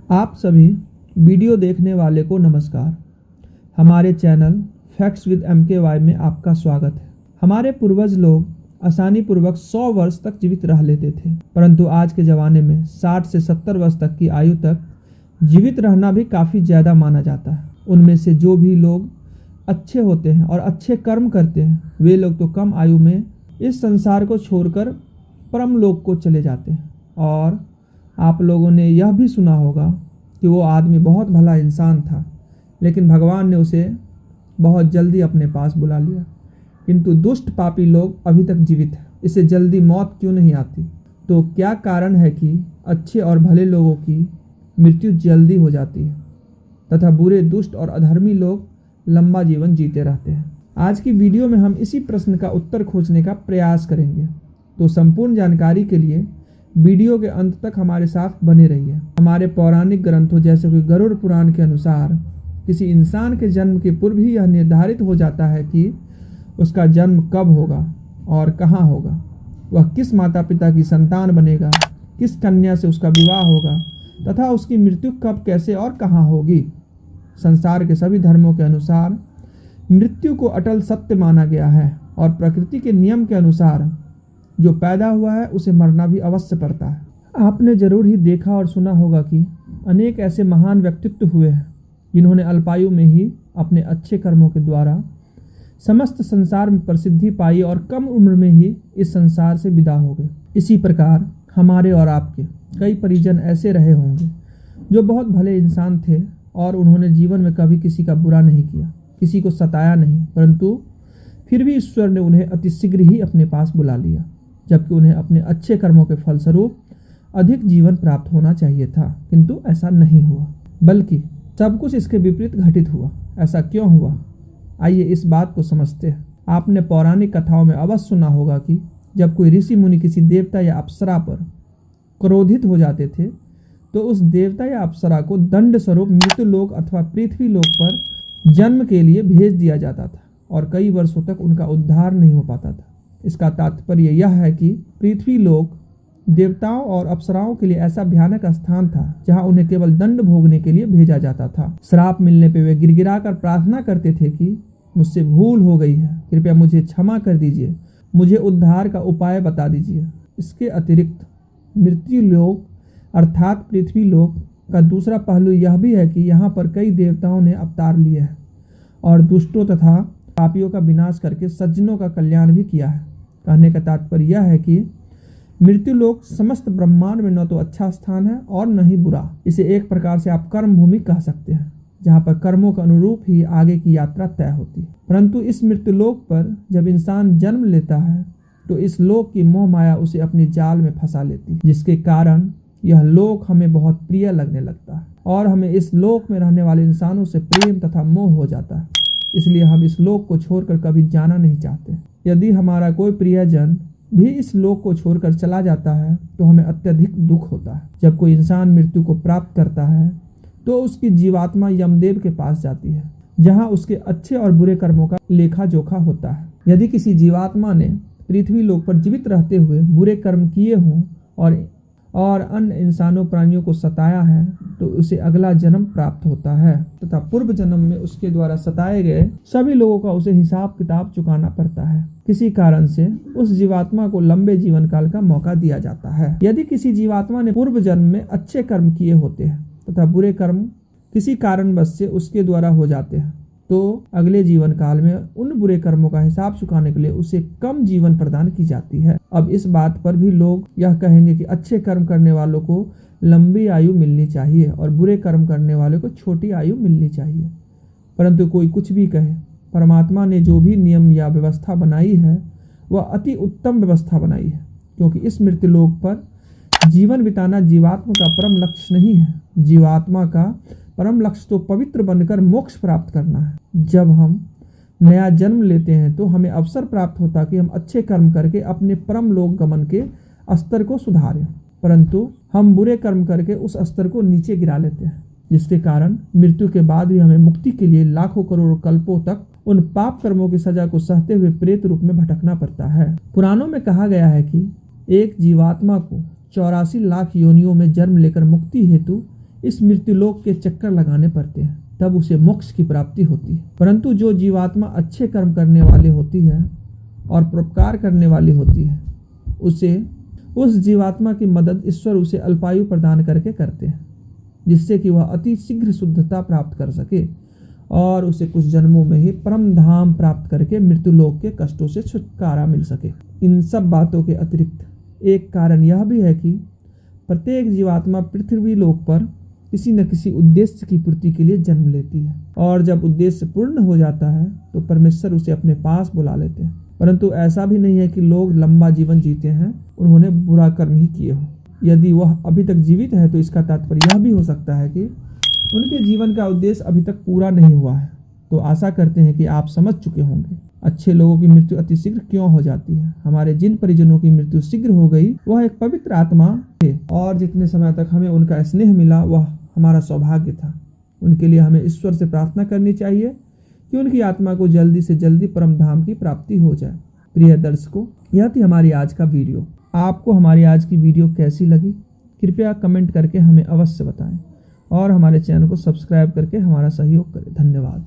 आप सभी वीडियो देखने वाले को नमस्कार। हमारे चैनल फैक्ट्स विद MKY में आपका स्वागत है। हमारे पूर्वज लोग आसानी पूर्वक 100 वर्ष तक जीवित रह लेते थे, परंतु आज के ज़माने में 60 से 70 वर्ष तक की आयु तक जीवित रहना भी काफ़ी ज़्यादा माना जाता है। उनमें से जो भी लोग अच्छे होते हैं और अच्छे कर्म करते हैं, वे लोग तो कम आयु में इस संसार को छोड़कर परम लोक को चले जाते हैं। और आप लोगों ने यह भी सुना होगा कि वो आदमी बहुत भला इंसान था, लेकिन भगवान ने उसे बहुत जल्दी अपने पास बुला लिया। किंतु दुष्ट पापी लोग अभी तक जीवित हैं। इसे जल्दी मौत क्यों नहीं आती? तो क्या कारण है कि अच्छे और भले लोगों की मृत्यु जल्दी हो जाती है तथा बुरे, दुष्ट और अधर्मी लोग लंबा जीवन जीते रहते हैं? आज की वीडियो में हम इसी प्रश्न का उत्तर खोजने का प्रयास करेंगे। तो संपूर्ण जानकारी के लिए वीडियो के अंत तक हमारे साथ बने रहिए। हमारे पौराणिक ग्रंथों जैसे कि गरुड़ पुराण के अनुसार किसी इंसान के जन्म के पूर्व ही यह निर्धारित हो जाता है कि उसका जन्म कब होगा और कहाँ होगा, वह किस माता पिता की संतान बनेगा, किस कन्या से उसका विवाह होगा तथा उसकी मृत्यु कब, कैसे और कहाँ होगी। संसार के सभी धर्मों के अनुसार मृत्यु को अटल सत्य माना गया है और प्रकृति के नियम के अनुसार जो पैदा हुआ है उसे मरना भी अवश्य पड़ता है। आपने जरूर ही देखा और सुना होगा कि अनेक ऐसे महान व्यक्तित्व हुए हैं जिन्होंने अल्पायु में ही अपने अच्छे कर्मों के द्वारा समस्त संसार में प्रसिद्धि पाई और कम उम्र में ही इस संसार से विदा हो गए। इसी प्रकार हमारे और आपके कई परिजन ऐसे रहे होंगे जो बहुत भले इंसान थे और उन्होंने जीवन में कभी किसी का बुरा नहीं किया, किसी को सताया नहीं, परंतु फिर भी ईश्वर ने उन्हें अतिशीघ्र ही अपने पास बुला लिया, जबकि उन्हें अपने अच्छे कर्मों के फलस्वरूप अधिक जीवन प्राप्त होना चाहिए था। किंतु ऐसा नहीं हुआ, बल्कि सब कुछ इसके विपरीत घटित हुआ। ऐसा क्यों हुआ? आइए इस बात को समझते हैं। आपने पौराणिक कथाओं में अवश्य सुना होगा कि जब कोई ऋषि मुनि किसी देवता या अप्सरा पर क्रोधित हो जाते थे तो उस देवता या अप्सरा को दंड स्वरूप मृत्यु लोक अथवा पृथ्वी लोक पर जन्म के लिए भेज दिया जाता था और कई वर्षों तक उनका उद्धार नहीं हो पाता था। इसका तात्पर्य यह है कि पृथ्वी लोक देवताओं और अप्सराओं के लिए ऐसा भयानक स्थान था जहां उन्हें केवल दंड भोगने के लिए भेजा जाता था। श्राप मिलने पर वे गिड़गिड़ाकर प्रार्थना करते थे कि मुझसे भूल हो गई है, कृपया मुझे क्षमा कर दीजिए, मुझे उद्धार का उपाय बता दीजिए। इसके अतिरिक्त मृत्यु लोक अर्थात पृथ्वी लोक का दूसरा पहलू यह भी है कि यहाँ पर कई देवताओं ने अवतार लिए हैं और दुष्टों तथा पापियों का विनाश करके सज्जनों का कल्याण भी किया है। कहने का तात्पर्य यह है कि मृत्यु लोक समस्त ब्रह्मांड में न तो अच्छा स्थान है और न ही बुरा। इसे एक प्रकार से आप कर्म भूमि कह सकते हैं, जहाँ पर कर्मों के अनुरूप ही आगे की यात्रा तय होती है। परंतु इस मृत्यु लोक पर जब इंसान जन्म लेता है तो इस लोक की मोह माया उसे अपनी जाल में फंसा लेती है, जिसके कारण यह लोक हमें बहुत प्रिय लगने लगता है और हमें इस लोक में रहने वाले इंसानों से प्रेम तथा मोह हो जाता है। इसलिए हम इस लोक को छोड़कर कभी जाना नहीं चाहते। यदि हमारा कोई प्रियजन भी इस लोक को छोड़कर चला जाता है तो हमें अत्यधिक दुख होता है। जब कोई इंसान मृत्यु को प्राप्त करता है तो उसकी जीवात्मा यमदेव के पास जाती है, जहां उसके अच्छे और बुरे कर्मों का लेखा जोखा होता है। यदि किसी जीवात्मा ने पृथ्वी लोक पर जीवित रहते हुए बुरे कर्म किए हों और अन्य इंसानों प्राणियों को सताया है तो उसे अगला जन्म प्राप्त होता है तथा पूर्व जन्म में उसके द्वारा सताए गए सभी लोगों का उसे हिसाब किताब चुकाना पड़ता है। किसी कारण से उस जीवात्मा को लंबे जीवन काल का मौका दिया जाता है। यदि किसी जीवात्मा ने पूर्व जन्म में अच्छे कर्म किए होते हैं तथा बुरे कर्म किसी कारणवश से उसके द्वारा हो जाते हैं तो अगले जीवन काल में उन बुरे कर्मों का हिसाब चुकाने के लिए उसे कम जीवन प्रदान की जाती है। अब इस बात पर भी लोग यह कहेंगे कि अच्छे कर्म करने वालों को लंबी आयु मिलनी चाहिए और बुरे कर्म करने वालों को छोटी आयु मिलनी चाहिए। परंतु कोई कुछ भी कहे, परमात्मा ने जो भी नियम या व्यवस्था बनाई है वह अति उत्तम व्यवस्था बनाई है, क्योंकि इस मृत्यु लोक पर जीवन बिताना जीवात्मा का परम लक्ष्य नहीं है। जीवात्मा का परम लक्ष्य तो पवित्र बनकर मोक्ष प्राप्त करना है। जब हम नया जन्म लेते हैं तो हमें अवसर प्राप्त होता कि हम अच्छे कर्म करके अपने परम लोक गमन के स्तर को सुधारें, परंतु हम बुरे कर्म करके उस स्तर को नीचे गिरा लेते हैं, जिसके कारण मृत्यु के बाद भी हमें मुक्ति के लिए लाखों करोड़ों कल्पों तक उन पाप कर्मों की सजा को सहते हुए प्रेत रूप में भटकना पड़ता है। पुराणों में कहा गया है कि एक जीवात्मा को 84 लाख योनियों में जन्म लेकर मुक्ति हेतु इस मृत्युलोक के चक्कर लगाने पड़ते हैं, तब उसे मोक्ष की प्राप्ति होती है। परंतु जो जीवात्मा अच्छे कर्म करने वाली होती है और परोपकार करने वाली होती है, उस जीवात्मा की मदद ईश्वर उसे अल्पायु प्रदान करके करते हैं, जिससे कि वह अति शीघ्र शुद्धता प्राप्त कर सके और उसे कुछ जन्मों में ही परम धाम प्राप्त करके मृत्युलोक के कष्टों से छुटकारा मिल सके। इन सब बातों के अतिरिक्त एक कारण यह भी है कि प्रत्येक जीवात्मा पृथ्वी लोक पर किसी न किसी उद्देश्य की पूर्ति के लिए जन्म लेती है, और जब उद्देश्य पूर्ण हो जाता है तो परमेश्वर उसे अपने पास बुला लेते हैं। परंतु ऐसा भी नहीं है कि लोग लंबा जीवन जीते हैं, उन्होंने बुरा कर्म ही किए हो। यदि वह अभी तक जीवित है तो इसका तात्पर्य यह भी हो सकता है कि उनके जीवन का उद्देश्य अभी तक पूरा नहीं हुआ है। तो आशा करते हैं कि आप समझ चुके होंगे अच्छे लोगों की मृत्यु अति शीघ्र क्यों हो जाती है। हमारे जिन परिजनों की मृत्यु शीघ्र हो गई वह एक पवित्र आत्मा थे, और जितने समय तक हमें उनका स्नेह मिला वह हमारा सौभाग्य था। उनके लिए हमें ईश्वर से प्रार्थना करनी चाहिए कि उनकी आत्मा को जल्दी से जल्दी परम धाम की प्राप्ति हो जाए। प्रिय दर्शकों, यह थी हमारी आज का वीडियो। आपको हमारी आज की वीडियो कैसी लगी कृपया कमेंट करके हमें अवश्य बताएं, और हमारे चैनल को सब्सक्राइब करके हमारा सहयोग करें। धन्यवाद।